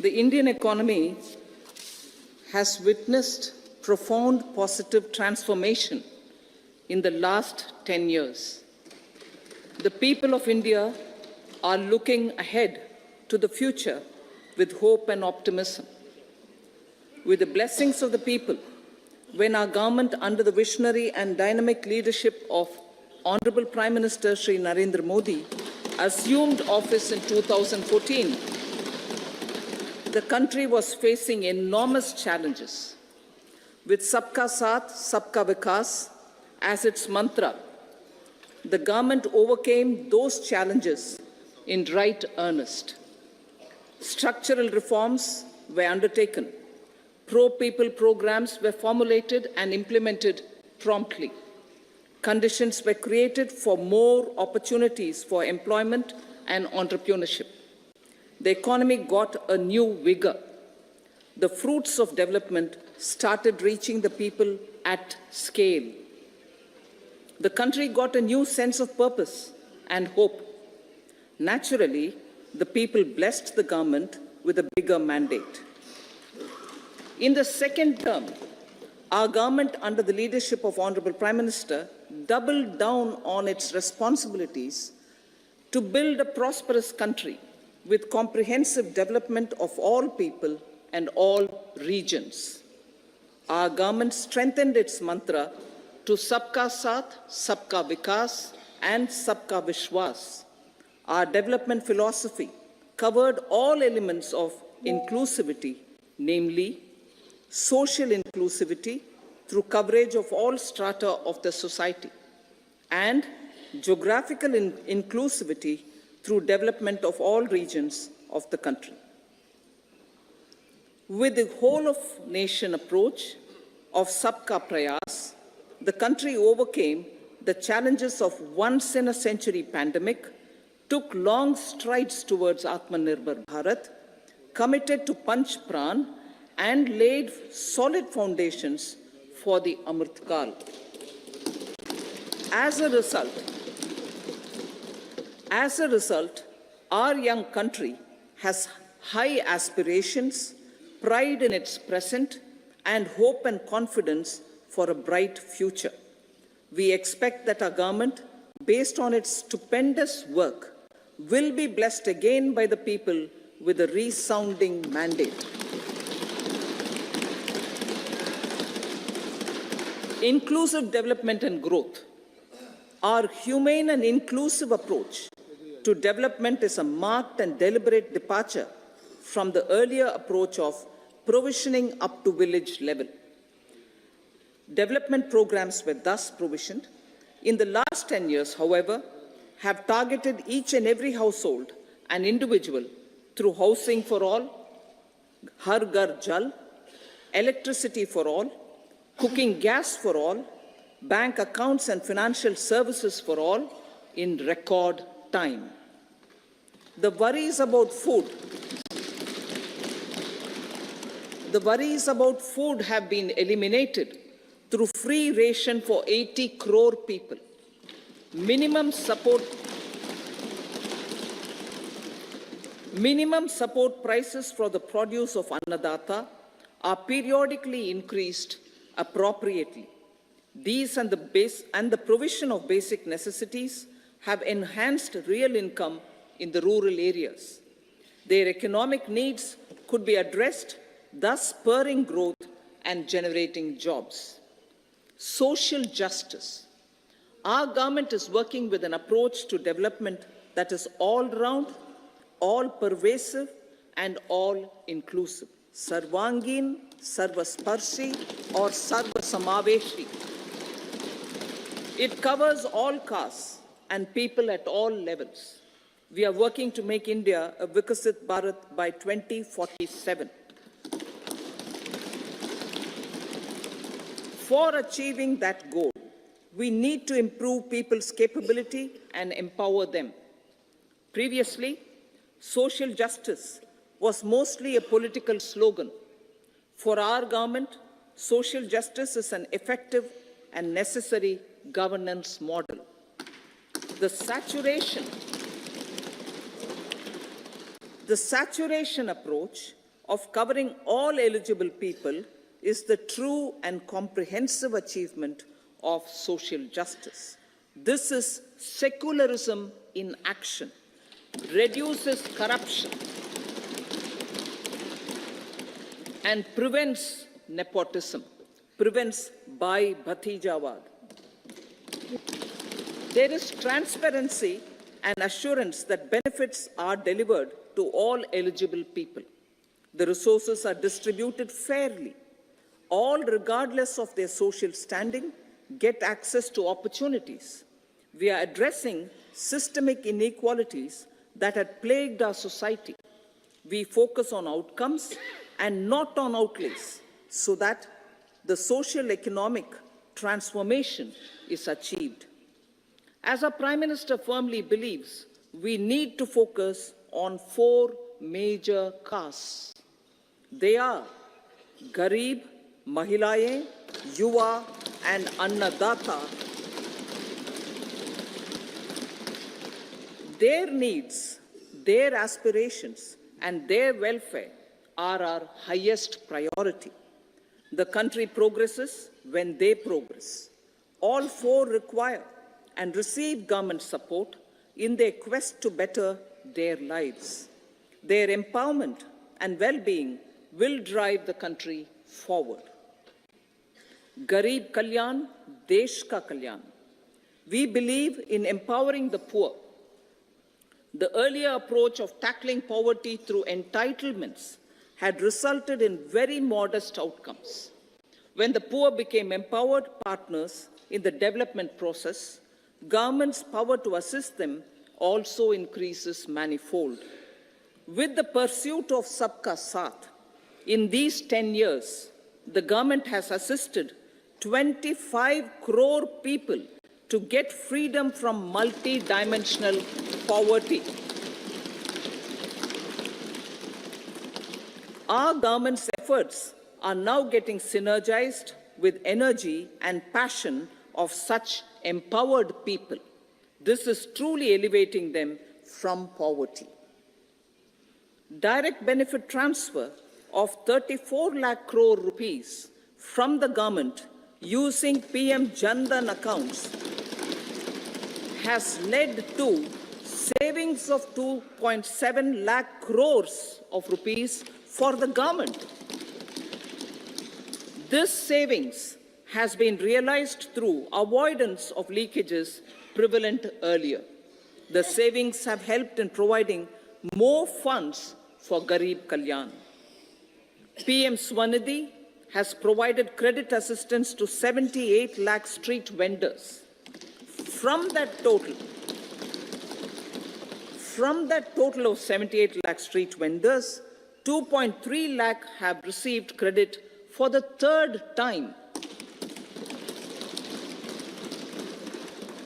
The Indian economy has witnessed profound positive transformation in the last 10 years. The people of India are looking ahead to the future with hope and optimism. With the blessings of the people, when our government, under the visionary and dynamic leadership of Honorable Prime Minister Shri Narendra Modi, assumed office in 2014, the country was facing enormous challenges. With Sabka Saath, Sabka Vikas as its mantra, the government overcame those challenges in right earnest. Structural reforms were undertaken. Pro-people programs were formulated and implemented promptly. Conditions were created for more opportunities for employment and entrepreneurship. The economy got a new vigor. The fruits of development started reaching the people at scale. The country got a new sense of purpose and hope. Naturally, the people blessed the government with a bigger mandate. In the second term, our government, under the leadership of Honorable Prime Minister, doubled down on its responsibilities to build a prosperous country with comprehensive development of all people and all regions. Our government strengthened its mantra to Sabka Saath, Sabka Vikas, and Sabka Vishwas. Our development philosophy covered all elements of inclusivity, namely social inclusivity through coverage of all strata of the society, and geographical inclusivity through development of all regions of the country. With the whole of nation approach of Sabka Prayas, the country overcame the challenges of once-in-a-century pandemic, took long strides towards Atmanirbhar Bharat, committed to Panch Pran, and laid solid foundations for the Amrit Kal. As a result, our young country has high aspirations, pride in its present, and hope and confidence for a bright future. We expect that our government, based on its stupendous work, will be blessed again by the people with a resounding mandate. Inclusive development and growth. Our humane and inclusive approach to development is a marked and deliberate departure from the earlier approach of provisioning up to village level. Development programs were thus provisioned. In the last 10 years, however, have targeted each and every household and individual through housing for all, Har Ghar Jal, electricity for all, cooking gas for all, bank accounts and financial services for all in record time. The worries about food have been eliminated through free ration for 80 crore people. Minimum support prices for the produce of Annadata are periodically increased appropriately. These and the provision of basic necessities have enhanced real income in the rural areas. Their economic needs could be addressed, thus spurring growth and generating jobs. Social justice. Our government is working with an approach to development that is all-round, all-pervasive, and all-inclusive. Sarvangin, Sarvasparshi, or Sarvasamaveshi. It covers all castes and people at all levels. We are working to make India a Vikasit Bharat by 2047. For achieving that goal, we need to improve people's capability and empower them. Previously, social justice was mostly a political slogan. For our government, social justice is an effective and necessary governance model. The saturation approach of covering all eligible people is the true and comprehensive achievement of social justice. This is secularism in action, reduces corruption, and prevents nepotism, prevents Bhai Bhatijawad. There is transparency and assurance that benefits are delivered to all eligible people. The resources are distributed fairly. All, regardless of their social standing, get access to opportunities. We are addressing systemic inequalities that had plagued our society. We focus on outcomes and not on outlays so that the social economic transformation is achieved. As our Prime Minister firmly believes, we need to focus on 4 major castes. They are Garib, Mahilaye, Yuva, and Annadata. Their needs, their aspirations, and their welfare are our highest priority. The country progresses when they progress. All 4 require and receive government support in their quest to better their lives. Their empowerment and well-being will drive the country forward. Garib Kalyan, Desh Ka Kalyan. We believe in empowering the poor. The earlier approach of tackling poverty through entitlements had resulted in very modest outcomes. When the poor became empowered partners in the development process, government's power to assist them also increases manifold. With the pursuit of Sabka Saath, in these 10 years, the government has assisted 25 crore people to get freedom from multi-dimensional poverty. Our government's efforts are now getting synergized with energy and passion of such empowered people. This is truly elevating them from poverty. Direct benefit transfer of 34 lakh crore rupees from the government using PM Jan Dhan accounts has led to savings of 2.7 lakh crores of rupees for the government. This savings has been realized through avoidance of leakages prevalent earlier. The savings have helped in providing more funds for Garib Kalyan. PM Swanidhi has provided credit assistance to 78 lakh street vendors. From that total of 78 lakh street vendors, 2.3 lakh have received credit for the 3rd time.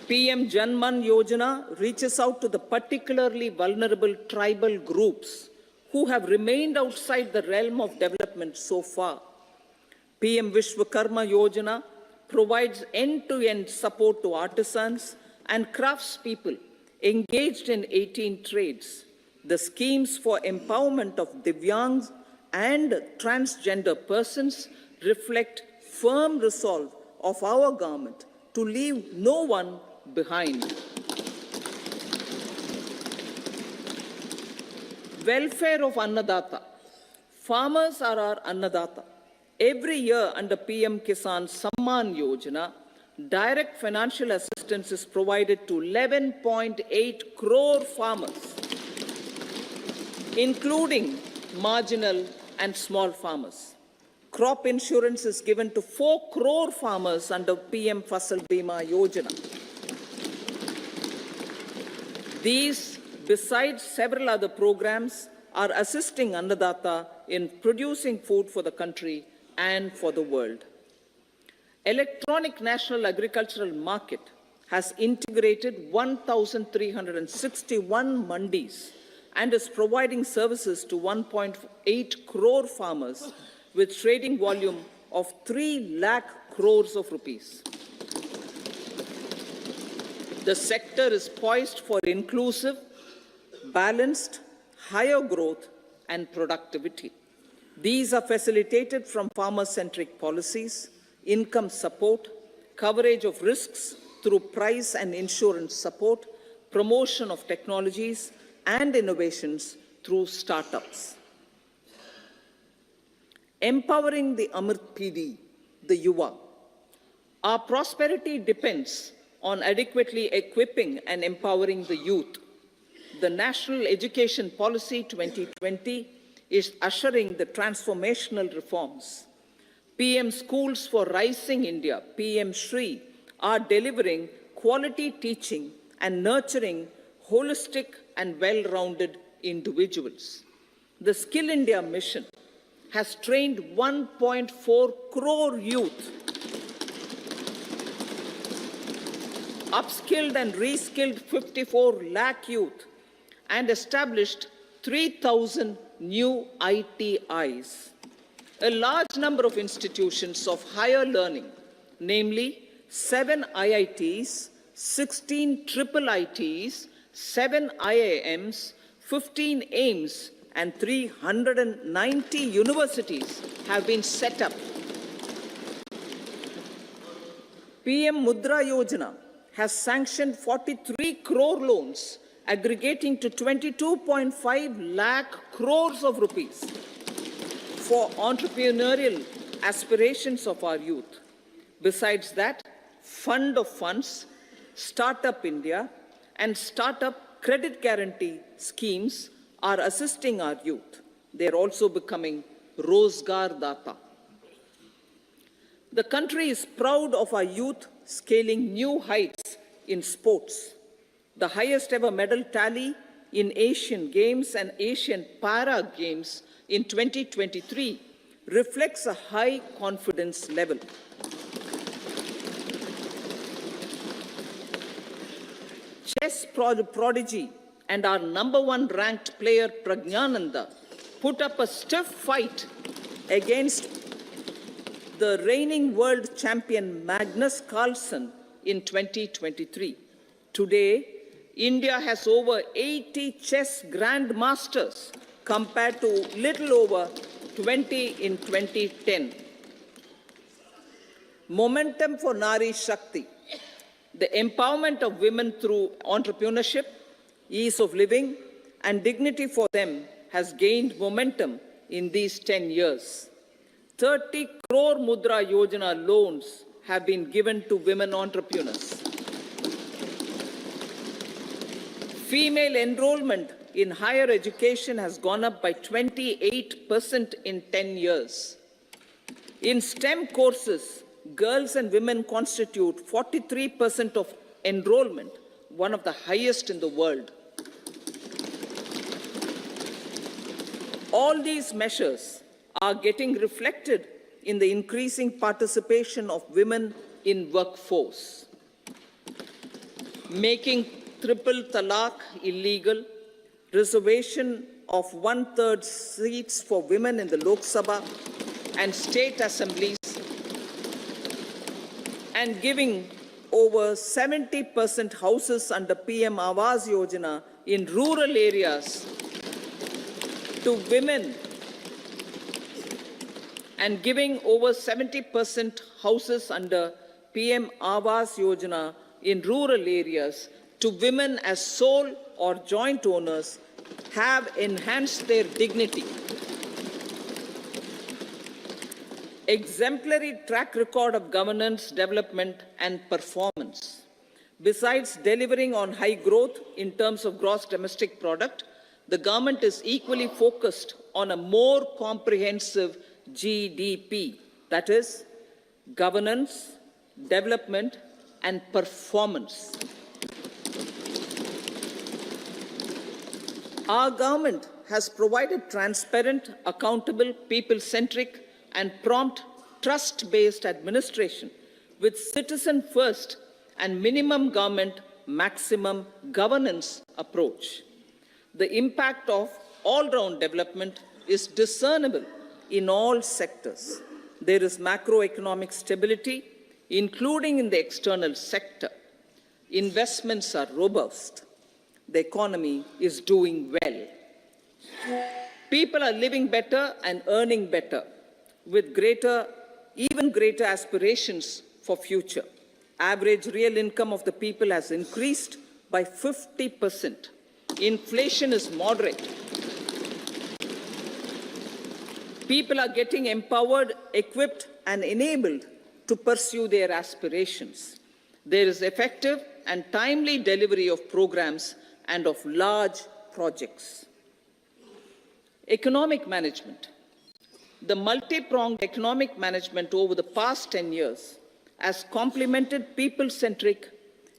PM Janman Yojana reaches out to the particularly vulnerable tribal groups who have remained outside the realm of development so far. PM Vishwakarma Yojana provides end-to-end support to artisans and craftspeople engaged in 18 trades. The schemes for empowerment of Divyangs and transgender persons reflect firm resolve of our government to leave no one behind. Welfare of Annadata. Farmers are our Annadata. Every year under PM Kisan Samman Yojana, direct financial assistance is provided to 11.8 crore farmers, including marginal and small farmers. Crop insurance is given to 4 crore farmers under PM Fasal Bima Yojana. These, besides several other programs, are assisting Annadata in producing food for the country and for the world. Electronic National Agricultural Market has integrated 1,361 mandis and is providing services to 1.8 crore farmers with trading volume of 3 lakh crores of rupees. The sector is poised for inclusive, balanced, higher growth and productivity. These are facilitated from farmer-centric policies, income support, coverage of risks through price and insurance support, promotion of technologies and innovations through startups. Empowering the Amrit PD, the Yuva. Our prosperity depends on adequately equipping and empowering the youth. The National Education Policy 2020 is ushering the transformational reforms. PM Schools for Rising India, PM Shri, are delivering quality teaching and nurturing holistic and well-rounded individuals. The Skill India mission has trained 1.4 crore youth, upskilled and reskilled 54 lakh youth, and established 3,000 new ITIs. A large number of institutions of higher learning, namely 7 IITs, 16 triple ITs, 7 IIMs, 15 AIMS, and 390 universities have been set up. PM Mudra Yojana has sanctioned 43 crore loans aggregating to 22.5 lakh crores of rupees for entrepreneurial aspirations of our youth. Besides that, Fund of Funds, Startup India, and Startup Credit Guarantee schemes are assisting our youth. They are also becoming Rozgar Data. The country is proud of our youth scaling new heights in sports. The highest ever medal tally in Asian Games and Asian Para Games in 2023 reflects a high confidence level. Chess prodigy and our #1 ranked player Pragyananda put up a stiff fight against the reigning world champion Magnus Carlsen in 2023. Today, India has over 80 chess grandmasters compared to little over 20 in 2010. Momentum for Nari Shakti. The empowerment of women through entrepreneurship, ease of living, and dignity for them has gained momentum in these 10 years. 30 crore Mudra Yojana loans have been given to women entrepreneurs. Female enrollment in higher education has gone up by 28% in 10 years. In STEM courses, girls and women constitute 43% of enrollment, one of the highest in the world. All these measures are getting reflected in the increasing participation of women in workforce. Making triple talaq illegal, reservation of 1/3 seats for women in the Lok Sabha and state assemblies, and giving over 70% houses under PM Awas Yojana in rural areas to women, and giving over 70% houses under PM Awas Yojana in rural areas to women as sole or joint owners have enhanced their dignity. Exemplary track record of governance, development, and performance. Besides delivering on high growth in terms of gross domestic product, the government is equally focused on a more comprehensive GDP, that is, governance, development, and performance. Our government has provided transparent, accountable, people-centric, and prompt, trust-based administration with citizen-first and minimum government, maximum governance approach. The impact of all-round development is discernible in all sectors. There is macroeconomic stability, including in the external sector. Investments are robust. The economy is doing well. People are living better and earning better, with even greater aspirations for future. Average real income of the people has increased by 50%. Inflation is moderate. People are getting empowered, equipped, and enabled to pursue their aspirations. There is effective and timely delivery of programs and of large projects. Economic management. The multi-pronged economic management over the past 10 years has complemented people-centric,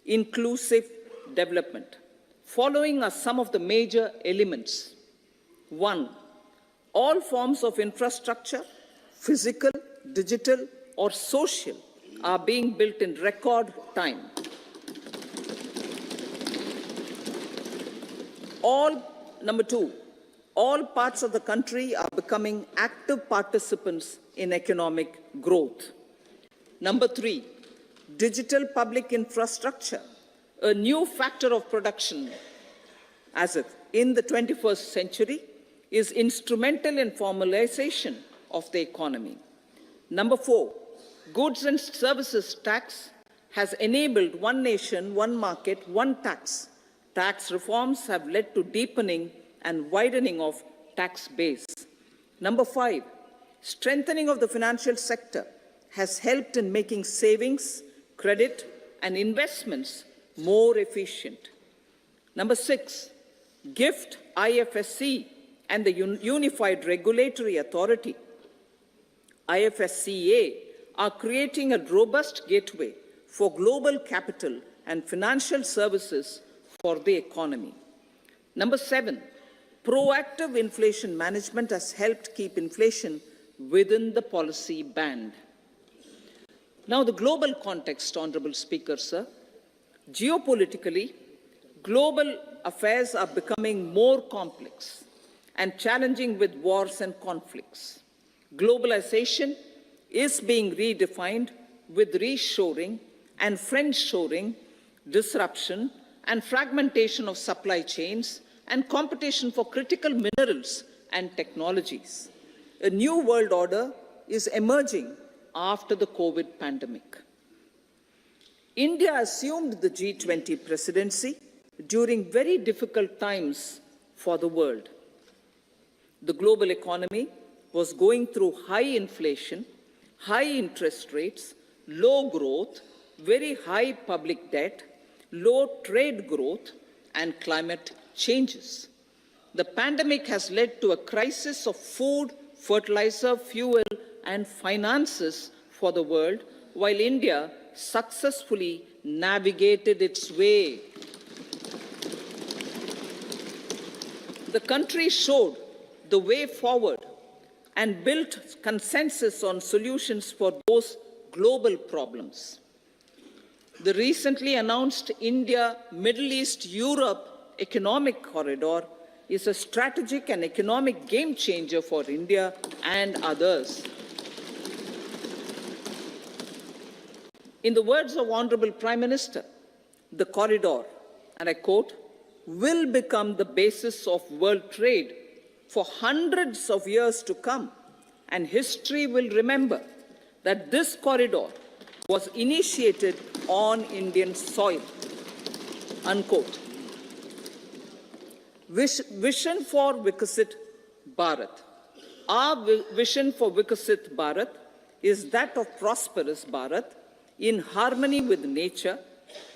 inclusive development. Following are some of the major elements. 1. All forms of infrastructure, physical, digital, or social, are being built in record time. Number 2, all parts of the country are becoming active participants in economic growth. Number 3, digital public infrastructure, a new factor of production in the 21st century, is instrumental in formalization of the economy. Number 4, goods and services tax has enabled one nation, one market, one tax. Tax reforms have led to deepening and widening of tax base. Number 5, strengthening of the financial sector has helped in making savings, credit, and investments more efficient. Number 6, GIFT, IFSC, and the Unified Regulatory Authority, IFSCA, are creating a robust gateway for global capital and financial services for the economy. Number 7, proactive inflation management has helped keep inflation within the policy band. Now, the global context, Honorable Speaker, sir. Geopolitically, global affairs are becoming more complex and challenging with wars and conflicts. Globalization is being redefined with reshoring and friendshoring, disruption and fragmentation of supply chains, and competition for critical minerals and technologies. A new world order is emerging after the COVID pandemic. India assumed the G20 presidency during very difficult times for the world. The global economy was going through high inflation, high interest rates, low growth, very high public debt, low trade growth, and climate changes. The pandemic has led to a crisis of food, fertilizer, fuel, and finances for the world, while India successfully navigated its way. The country showed the way forward and built consensus on solutions for those global problems. The recently announced India-Middle East-Europe economic corridor is a strategic and economic game changer for India and others. In the words of Honorable Prime Minister, the corridor, and I quote, will become the basis of world trade for hundreds of years to come, and history will remember that this corridor was initiated on Indian soil, unquote. Vision for Vikasit Bharat. Our vision for Vikasit Bharat is that of prosperous Bharat in harmony with nature,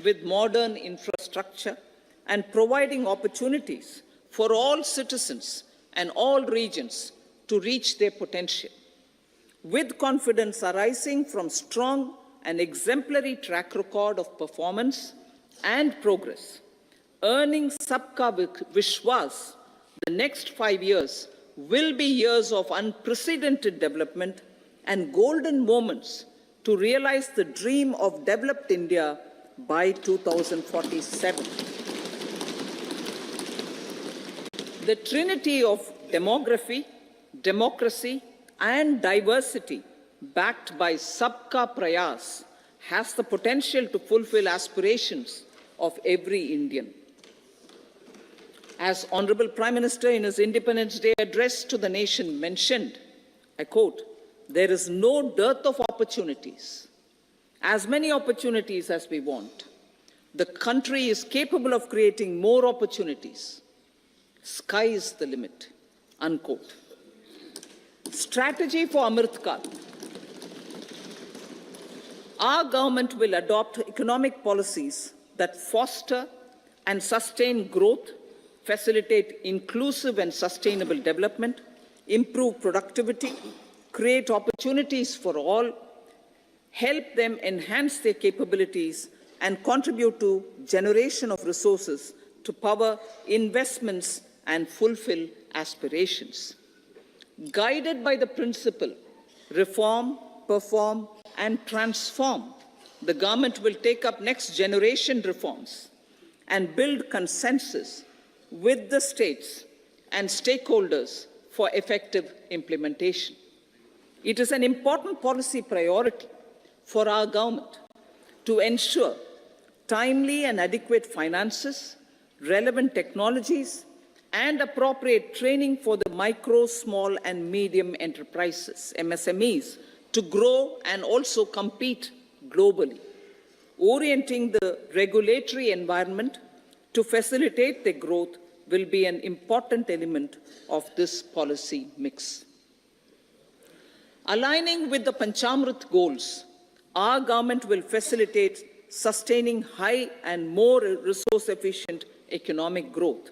with modern infrastructure, and providing opportunities for all citizens and all regions to reach their potential. With confidence arising from strong and exemplary track record of performance and progress, earning Sabka Vishwas, the next 5 years will be years of unprecedented development and golden moments to realize the dream of developed India by 2047. The trinity of demography, democracy, and diversity, backed by Sabka Prayas, has the potential to fulfill aspirations of every Indian. As Honorable Prime Minister in his Independence Day address to the nation mentioned, I quote, "There is no dearth of opportunities, as many opportunities as we want. The country is capable of creating more opportunities. Sky is the limit," unquote. Strategy for Amrit Kal. Our government will adopt economic policies that foster and sustain growth, facilitate inclusive and sustainable development, improve productivity, create opportunities for all, help them enhance their capabilities, and contribute to generation of resources to power investments and fulfill aspirations. Guided by the principle, reform, perform, and transform, the government will take up next generation reforms and build consensus with the states and stakeholders for effective implementation. It is an important policy priority for our government to ensure timely and adequate finances, relevant technologies, and appropriate training for the micro, small, and medium enterprises, MSMEs, to grow and also compete globally. Orienting the regulatory environment to facilitate their growth will be an important element of this policy mix. Aligning with the Panchamrit goals, our government will facilitate sustaining high and more resource-efficient economic growth.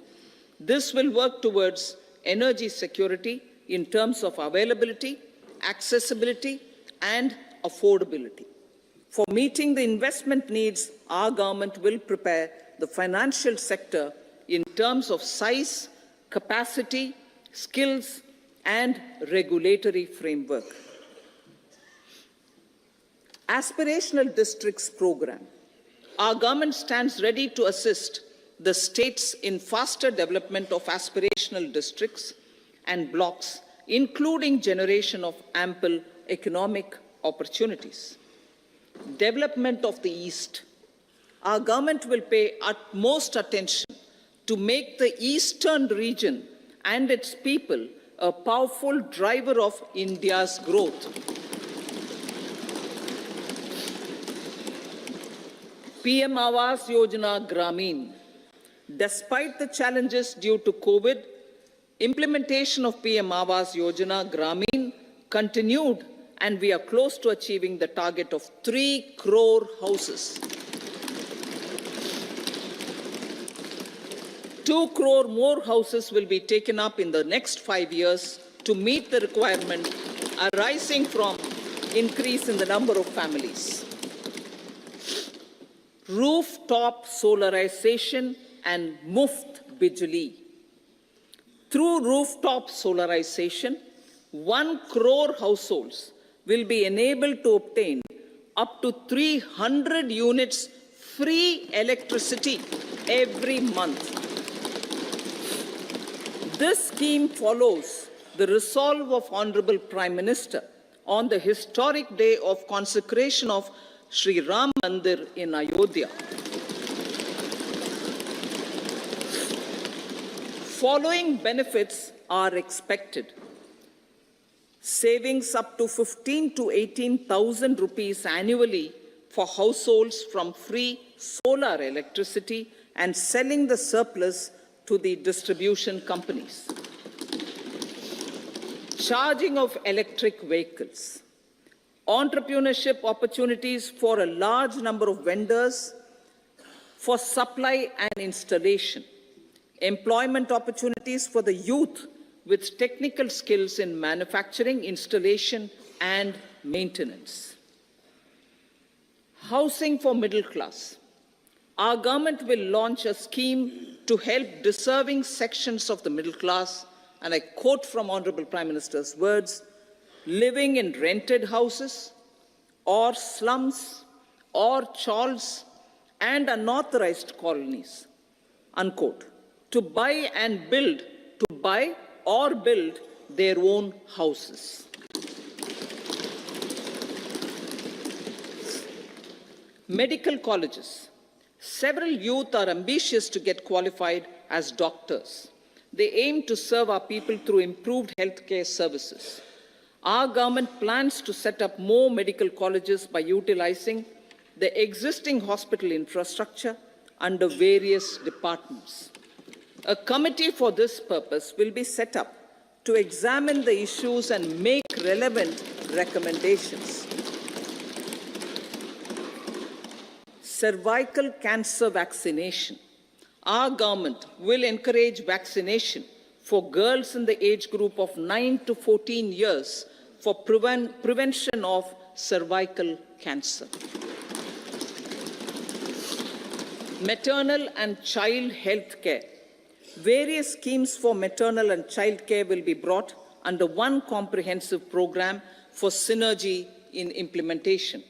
This will work towards energy security in terms of availability, accessibility, and affordability. For meeting the investment needs, our government will prepare the financial sector in terms of size, capacity, skills, and regulatory framework. Aspirational Districts Program. Our government stands ready to assist the states in faster development of aspirational districts and blocks, including generation of ample economic opportunities. Development of the East. Our government will pay utmost attention to make the eastern region and its people a powerful driver of India's growth. PM Awas Yojana Gramin. Despite the challenges due to COVID, implementation of PM Awas Yojana Gramin continued, and we are close to achieving the target of 3 crore houses. 2 crore more houses will be taken up in the next 5 years to meet the requirement arising from increase in the number of families. Rooftop solarization and Muft Bijli. Through rooftop solarization, 1 crore households will be enabled to obtain up to 300 units free electricity every month. This scheme follows the resolve of Honorable Prime Minister on the historic day of consecration of Sri Ram Mandir in Ayodhya. Following benefits are expected. Savings up to 15 to 18,000 rupees annually for households from free solar electricity and selling the surplus to the distribution companies. Charging of electric vehicles. Entrepreneurship opportunities for a large number of vendors for supply and installation. Employment opportunities for the youth with technical skills in manufacturing, installation, and maintenance. Housing for middle class. Our government will launch a scheme to help deserving sections of the middle class, and I quote from Honorable Prime Minister's words, living in rented houses or slums or chawls and unauthorized colonies, unquote, to buy or build their own houses. Medical colleges. Several youth are ambitious to get qualified as doctors. They aim to serve our people through improved healthcare services. Our government plans to set up more medical colleges by utilizing the existing hospital infrastructure under various departments. A committee for this purpose will be set up to examine the issues and make relevant recommendations. Cervical cancer vaccination. Our government will encourage vaccination for girls in the age group of 9 to 14 years for prevention of cervical cancer. Maternal and child health care. Various schemes for maternal and child care will be brought under one comprehensive program for synergy in implementation.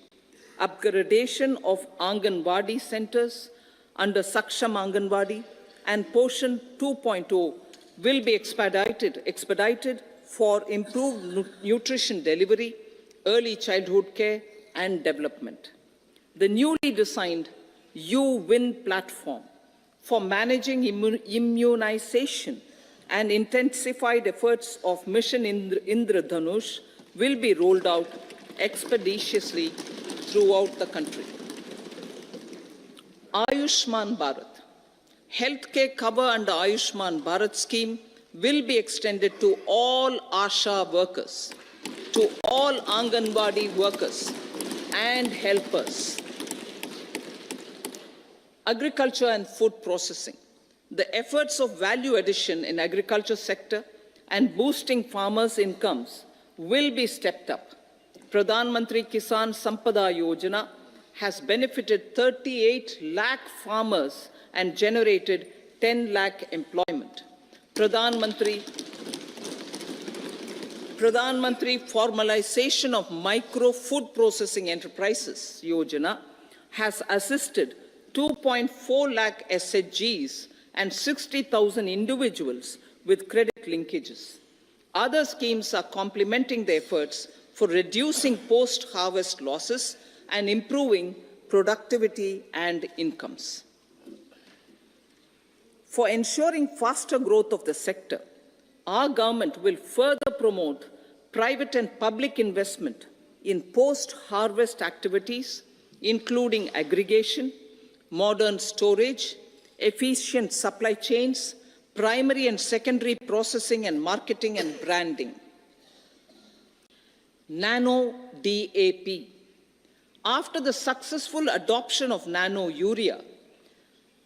Upgradation of Anganwadi centers under Saksham Anganwadi and Poshan 2.0 will be expedited for improved nutrition delivery, early childhood care and development. The newly designed U-Win platform for managing immunization and intensified efforts of Mission Indradhanush will be rolled out expeditiously throughout the country. Ayushman Bharat. Healthcare cover under Ayushman Bharat scheme will be extended to all ASHA workers, to all Anganwadi workers and helpers. Agriculture and food processing. The efforts of value addition in agriculture sector and boosting farmers' incomes will be stepped up. Pradhan Mantri Kisan Sampada Yojana has benefited 38 lakh farmers and generated 10 lakh employment. Pradhan Mantri Formalization of Micro Food Processing Enterprises Yojana has assisted 2.4 lakh SHGs and 60,000 individuals with credit linkages. Other schemes are complementing the efforts for reducing post-harvest losses and improving productivity and incomes. For ensuring faster growth of the sector, our government will further promote private and public investment in post-harvest activities, including aggregation, modern storage, efficient supply chains, primary and secondary processing and marketing and branding. Nano DAP. After the successful adoption of nano urea,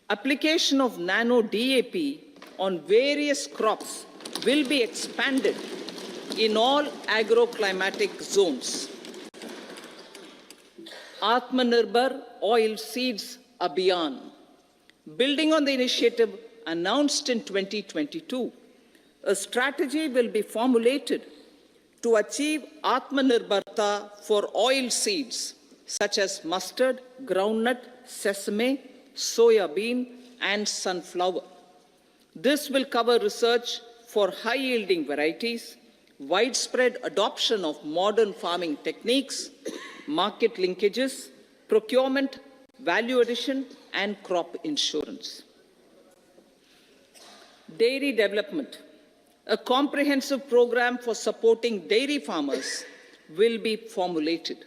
application of nano DAP on various crops will be expanded in all agroclimatic zones. Atmanirbhar Oil Seeds Abhiyan. Building on the initiative announced in 2022, a strategy will be formulated to achieve Atmanirbharta for oil seeds such as mustard, groundnut, sesame, soya bean, and sunflower. This will cover research for high-yielding varieties, widespread adoption of modern farming techniques, market linkages, procurement, value addition, and crop insurance. Dairy development. A comprehensive program for supporting dairy farmers will be formulated.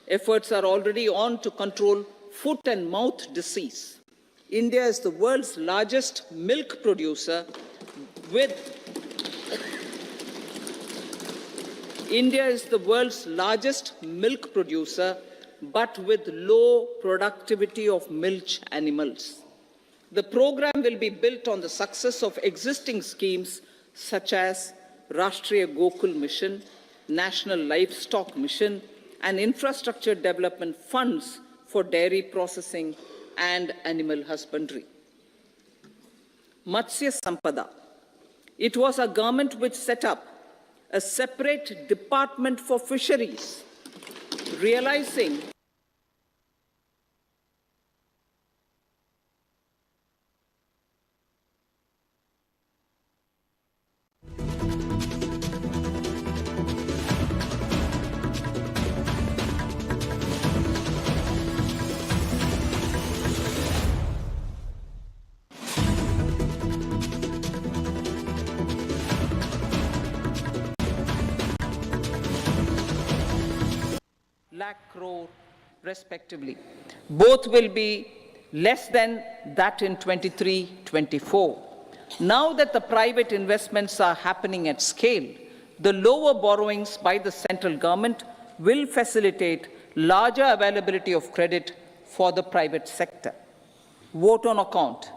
Efforts are already on to control foot and mouth disease. India is the world's largest milk producer but with low productivity of milch animals. The program will be built on the success of existing schemes such as Rashtriya Gokul Mission, National Livestock Mission, and infrastructure development funds for dairy processing and animal husbandry. Matsya Sampada. It was our government which set up a separate department for fisheries, realizing lakh crore respectively. Both will be less than that in 23-24. Now that the private investments are happening at scale, the lower borrowings by the central government will facilitate larger availability of credit for the private sector. Vote on account.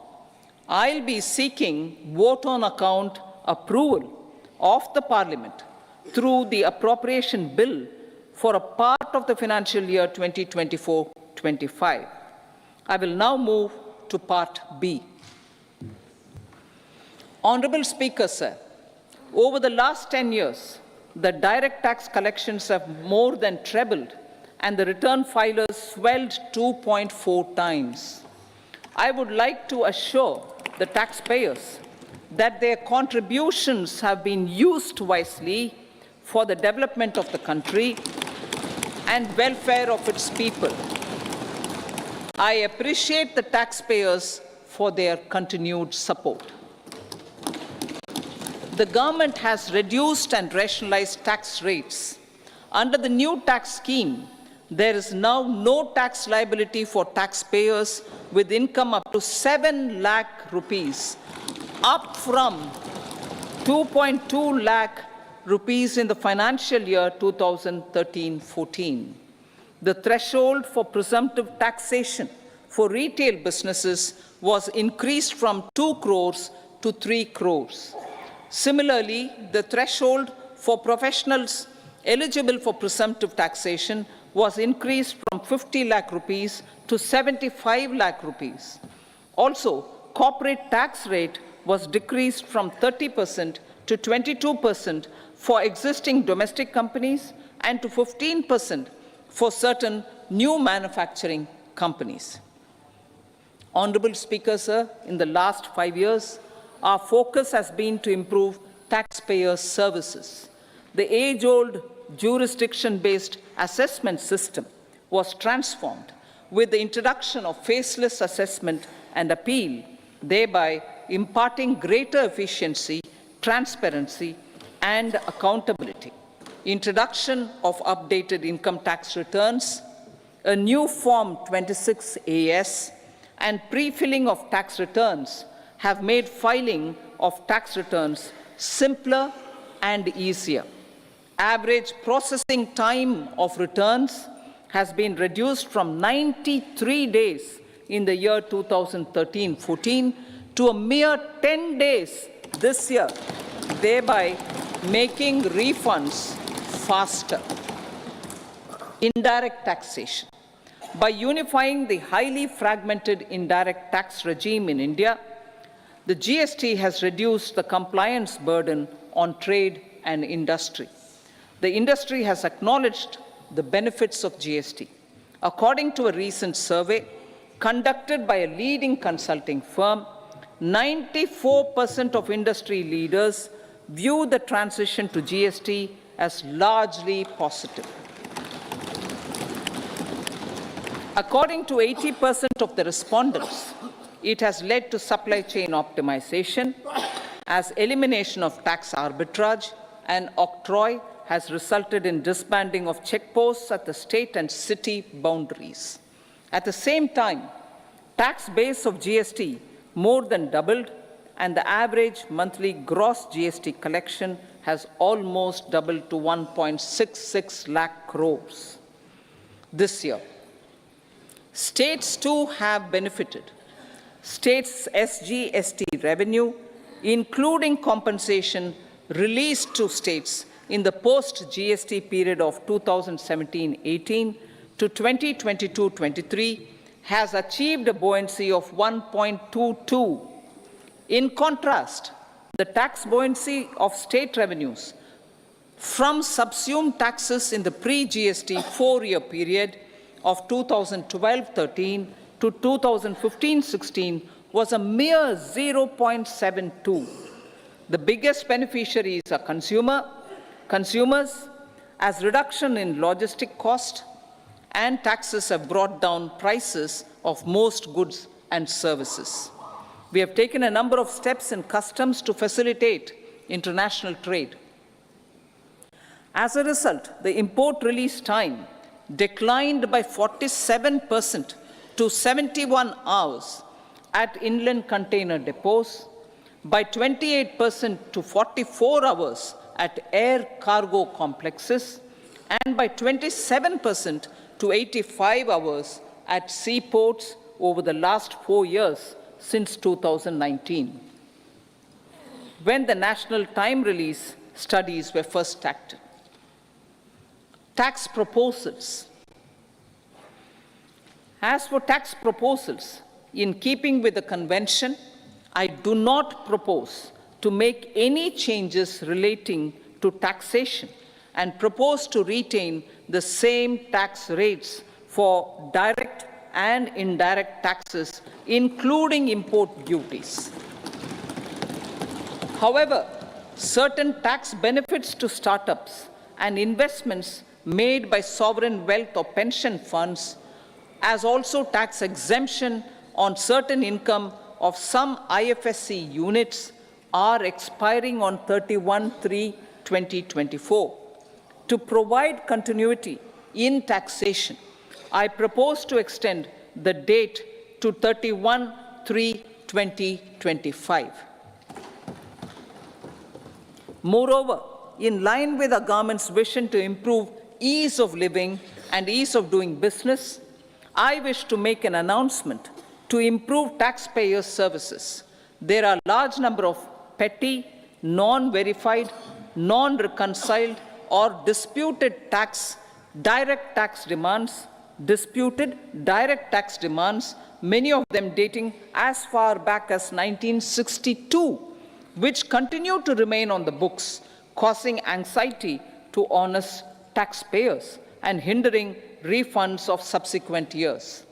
I'll be seeking vote on account approval of the Parliament through the appropriation bill for a part of the financial year 2024-25. I will now move to Part B. Honorable Speaker, sir, over the last 10 years, the direct tax collections have more than trebled and the return filers swelled 2.4 times. I would like to assure the taxpayers that their contributions have been used wisely for the development of the country and welfare of its people. I appreciate the taxpayers for their continued support. The government has reduced and rationalized tax rates. Under the new tax scheme, there is now no tax liability for taxpayers with income up to 7 lakh rupees, up from 2.2 lakh rupees in the financial year 2013-14. The threshold for presumptive taxation for retail businesses was increased from 2 crores to 3 crores. Similarly, the threshold for professionals eligible for presumptive taxation was increased from 50 lakh rupees to 75 lakh rupees. Also, corporate tax rate was decreased from 30% to 22% for existing domestic companies and to 15% for certain new manufacturing companies. Honorable Speaker, sir, in the last 5 years, our focus has been to improve taxpayer services. The age-old jurisdiction-based assessment system was transformed with the introduction of faceless assessment and appeal, thereby imparting greater efficiency, transparency, and accountability. Introduction of updated income tax returns, a new Form 26AS, and pre-filling of tax returns have made filing of tax returns simpler and easier. Average processing time of returns has been reduced from 93 days in the year 2013-14 to a mere 10 days this year, thereby making refunds faster. Indirect taxation. By unifying the highly fragmented indirect tax regime in India, the GST has reduced the compliance burden on trade and industry. The industry has acknowledged the benefits of GST. According to a recent survey conducted by a leading consulting firm, 94% of industry leaders view the transition to GST as largely positive. According to 80% of the respondents, it has led to supply chain optimization, as elimination of tax arbitrage and octroi has resulted in disbanding of checkposts at the state and city boundaries. At the same time, tax base of GST more than doubled, and the average monthly gross GST collection has almost doubled to 1.66 lakh crores this year. States too have benefited. States' SGST revenue, including compensation released to states in the post-GST period of 2017-18 to 2022-23, has achieved a buoyancy of 1.22. In contrast, the tax buoyancy of state revenues from subsumed taxes in the pre-GST 4-year period of 2012-13 to 2015-16 was a mere 0.72. The biggest beneficiaries are consumers, as reduction in logistic cost and taxes have brought down prices of most goods and services. We have taken a number of steps in customs to facilitate international trade. As a result, the import release time declined by 47% to 71 hours at inland container depots, by 28% to 44 hours at air cargo complexes, and by 27% to 85 hours at seaports over the last 4 years since 2019, when the national time release studies were first acted. Tax proposals. As for tax proposals, in keeping with the convention, I do not propose to make any changes relating to taxation and propose to retain the same tax rates for direct and indirect taxes, including import duties. However, certain tax benefits to startups and investments made by sovereign wealth or pension funds, as also tax exemption on certain income of some IFSC units, are expiring on 31/3/2024. To provide continuity in taxation, I propose to extend the date to 31/3/2025. Moreover, in line with our government's vision to improve ease of living and ease of doing business, I wish to make an announcement to improve taxpayers' services. There are a large number of petty, non-verified, non-reconciled, or disputed direct tax demands, many of them dating as far back as 1962, which continue to remain on the books, causing anxiety to honest taxpayers and hindering refunds of subsequent years.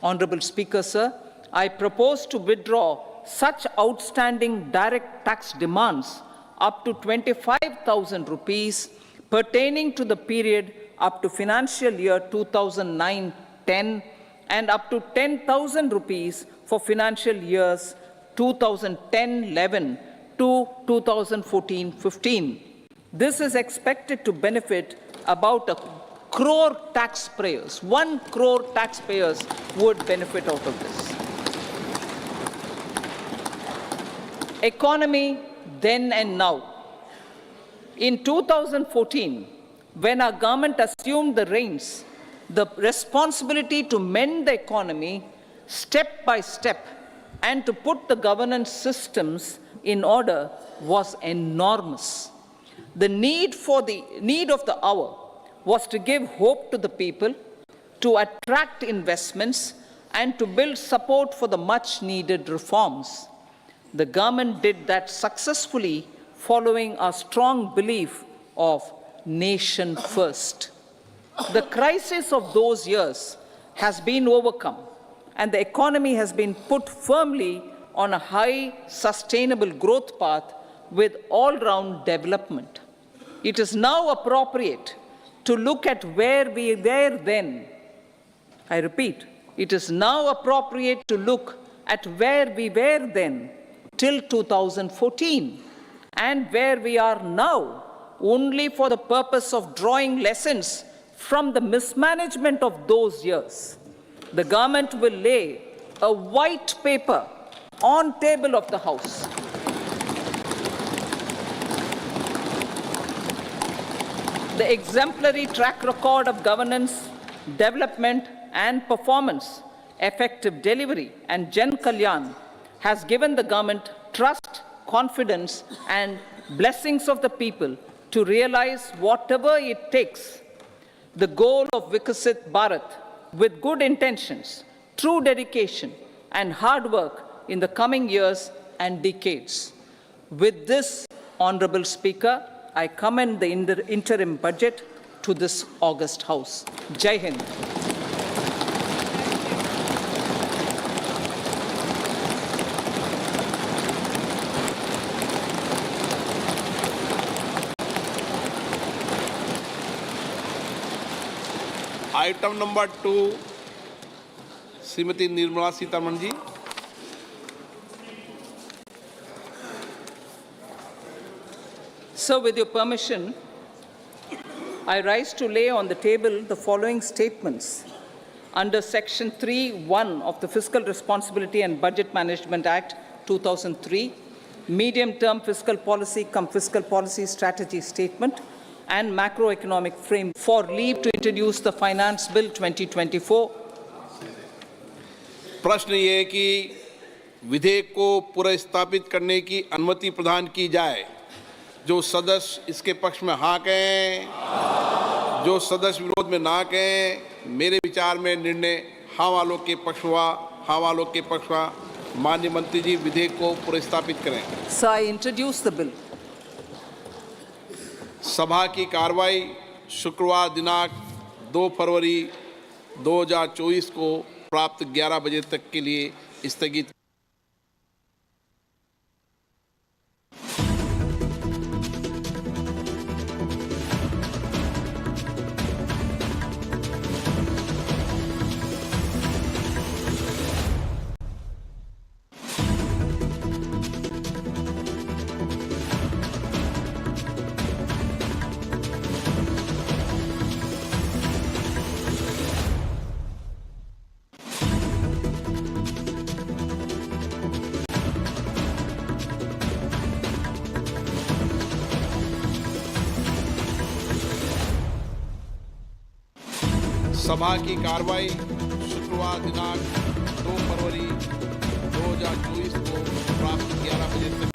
Honorable Speaker, sir, I propose to withdraw such outstanding direct tax demands up to 25,000 rupees pertaining to the period up to financial year 2009-10 and up to 10,000 rupees for financial years 2010-11 to 2014-15. This is expected to benefit about 1 crore taxpayers. 1 crore taxpayers would benefit out of this. Economy then and now. In 2014, when our government assumed the reins, the responsibility to mend the economy step by step and to put the governance systems in order was enormous. The need of the hour was to give hope to the people, to attract investments, and to build support for the much-needed reforms. The government did that successfully, following a strong belief of nation first. The crisis of those years has been overcome, and the economy has been put firmly on a high, sustainable growth path with all-round development. It is now appropriate to look at where we were then. I repeat, it is now appropriate to look at where we were then till 2014 and where we are now, only for the purpose of drawing lessons from the mismanagement of those years. The government will lay a white paper on table of the House. The exemplary track record of governance, development, and performance, effective delivery, and Jan Kalyan has given the government trust, confidence, and blessings of the people to realize whatever it takes, the goal of Vikasit Bharat, with good intentions, true dedication, and hard work in the coming years and decades. With this, Honorable Speaker, I commend the interim budget to this august House. Jai Hind. Item number 2, Srimati Nirmala Sitharaman ji. So, with your permission, I rise to lay on the table the following statements. Under Section 3(1) of the Fiscal Responsibility and Budget Management Act 2003, medium-term fiscal policy fiscal policy strategy statement and macroeconomic frame for leave to introduce the Finance Bill 2024. प्रश्न ये है कि विधेयक को पुनर्स्थापित करने की अनुमति प्रदान की जाए। जो सदस्य इसके पक्ष में हाँ कहें, जो सदस्य विरोध में ना कहें। मेरे विचार में निर्णय हाँ वालों के पक्ष हुआ, हाँ वालों के पक्ष हुआ। माननीय मंत्री जी विधेयक को पुनर्स्थापित करें। So I introduce the bill. सभा की कार्रवाई शुक्रवार दिनांक 2 फरवरी 2024 को प्राप्त 11 बजे तक के लिए स्थगित। सभा की कार्रवाई शुक्रवार दिनांक 2 फरवरी 2024 को प्राप्त 11 बजे तक